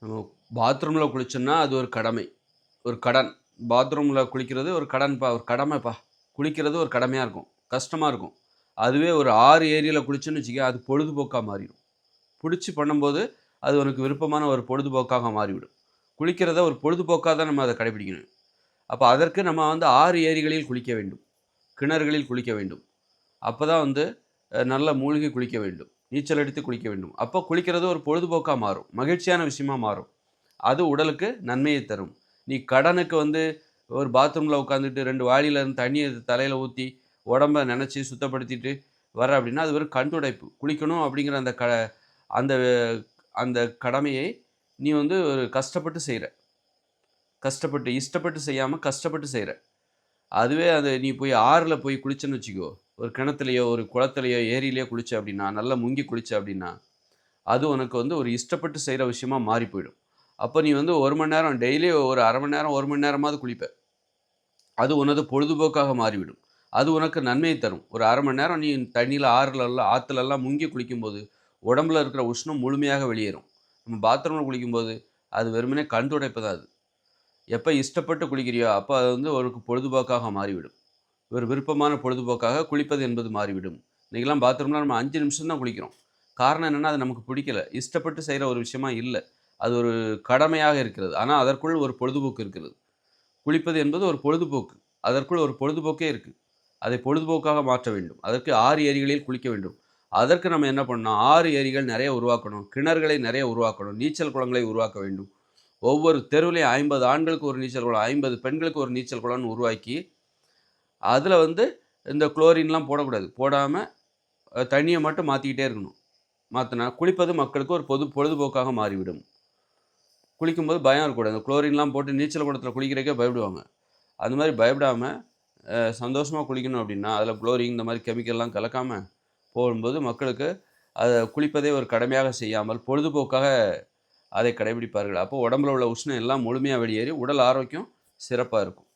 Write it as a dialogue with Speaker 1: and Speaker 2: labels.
Speaker 1: நம்ம பாத்ரூமில் குளிச்சோம்னா அது ஒரு கடமை, ஒரு கடன். பாத்ரூமில் குளிக்கிறது ஒரு கடன்பா, ஒரு கடமைப்பா. குளிக்கிறது ஒரு கடமையாக இருக்கும், கஷ்டமாக இருக்கும். அதுவே ஒரு ஆறு ஏரியில் குளிச்சோன்னு வச்சுக்க, அது பொழுதுபோக்காக மாறிடும். பிடிச்சி பண்ணும்போது அது உனக்கு விருப்பமான ஒரு பொழுதுபோக்காக மாறிவிடும். குளிக்கிறத ஒரு பொழுதுபோக்காக தான் நம்ம அதை கடைபிடிக்கணும். அப்போ அதற்கு நம்ம வந்து ஆறு ஏரிகளில் குளிக்க வேண்டும், கிணறுகளில் குளிக்க வேண்டும். அப்போ தான் வந்து நல்லா மூழ்கி குளிக்க வேண்டும், நீச்சல் அடித்து குளிக்க வேண்டும். அப்போ குளிக்கிறது ஒரு பொழுதுபோக்காக மாறும், மகிழ்ச்சியான விஷயமா மாறும். அது உடலுக்கு நன்மையை தரும். நீ கடனுக்கு வந்து ஒரு பாத்ரூமில் உட்காந்துட்டு 2 வாளியிலேருந்து தண்ணிய தலையில் ஊற்றி உடம்ப நனைச்சி சுத்தப்படுத்திட்டு வர அப்படின்னா, அது வெறும் கண் துடைப்பு. குளிக்கணும் அப்படிங்கிற அந்த அந்த கடமையை நீ வந்து ஒரு கஷ்டப்பட்டு செய்ற. கஷ்டப்பட்டு, இஷ்டப்பட்டு செய்யாம கஷ்டப்பட்டு செய்ற. அதுவே அது நீ போய் ஆறுல போய் குளிச்சேன்னு வச்சுக்கோ, ஒரு கிணத்துலயோ, ஒரு குளத்துலயோ, ஏரியிலயோ குளிச்ச அப்படின்னா, நல்லா முங்கி குளிச்ச அப்படின்னா, அது உனக்கு வந்து ஒரு இஷ்டப்பட்டு செய்ற விஷயமா மாறி போயிடும். அப்ப நீ வந்து 1 மணி நேரம் டெய்லி ஒரு 1/2 மணி நேரம், 1 மணி நேரமாவது குளிப்ப. அது உனது பொழுதுபோக்காக மாறிவிடும். அது உனக்கு நன்மையை தரும். ஒரு 1/2 மணி நேரம் நீ தண்ணீல ஆறுலலாம், ஆத்துலலாம் முங்கி குளிக்கும்போது, உடம்புல இருக்கிற உஷ்ணம் முழுமையாக வெளியேறும். நம்ம பாத்ரூம்ல குளிக்கும்போது, அது வெறுமனே கண் துடைப்பு தான் அது. எப்ப இஷ்டப்பட்டு குளிக்கிறியோ, அப்ப அது வந்து ஒரு பொழுதுபோக்காக மாறிவிடும். ஒரு விருப்பமான பொழுதுபோக்காக குளிப்பது என்பது மாறிவிடும். இன்னைக்கெல்லாம் பாத்ரூம்ல நம்ம 5 நிமிஷம் தான் குளிக்கிறோம். காரணம் என்னன்னா, அது நமக்கு பிடிக்கல. இஷ்டப்பட்டு செய்ற ஒரு விஷயமா இல்ல. அது ஒரு கடமையாக இருக்கிறது. ஆனா, அதற்குள் ஒரு பொழுதுபோக்கு இருக்கிறது. குளிப்பது என்பது ஒரு பொழுதுபோக்கு. அதற்குள் ஒரு பொழுதுபோக்கே இருக்கு. அதை பொழுதுபோக்காக மாற்ற வேண்டும். அதற்கு 6 ஏரிகளில் குளிக்க வேண்டும். அதற்கு நம்ம என்ன பண்ணணும், 6 ஏரிகள் நெறைய உருவாக்கணும். கிணறுகளை நெறைய உருவாக்கணும். நீச்சல் குளங்களை உருவாக்க வேண்டும். ஒவ்வொரு தெருவுலயும் 50 ஆண்களுக்கு ஒரு நீச்சல் குளம், 50 பெண்களுக்கு ஒரு நீச்சல் குளம்னு உருவாக்கி, அதில வந்து இந்த குளோரின்லாம் போடக்கூடாது. போடாம தண்ணீய மட்டும் மாத்திக்கிட்டே இருக்கணும். மாத்துனா குளிப்பது மக்களுக்கு ஒரு பொழுதுபோக்காக மாறிவிடும். குளிக்கும்போது பயம் இருக்கக்கூடாது. இந்த குளோரின்லாம் போட்டு நீச்சல் குளத்தில குளிக்கிறதுக்கே பயப்படுவாங்க. அந்த மாரி பயப்படாம சந்தோஷமா குளிக்கணும் அப்டின்னா, அதில குளோரின் இந்த மாரி கெமிக்கல்லாம் கலக்காம போகும்போது மக்களுக்கு குளிப்பதை ஒரு கடமையாக செய்யாமல் பொழுதுபோக்காக அதை கடைபிடிப்பார்கள். அப்போ உடம்புல உள்ள உஷ்ணம் எல்லாம் முழுமையா வெளியேறி உடல் ஆரோக்கியம் சிறப்பா இருக்கும்.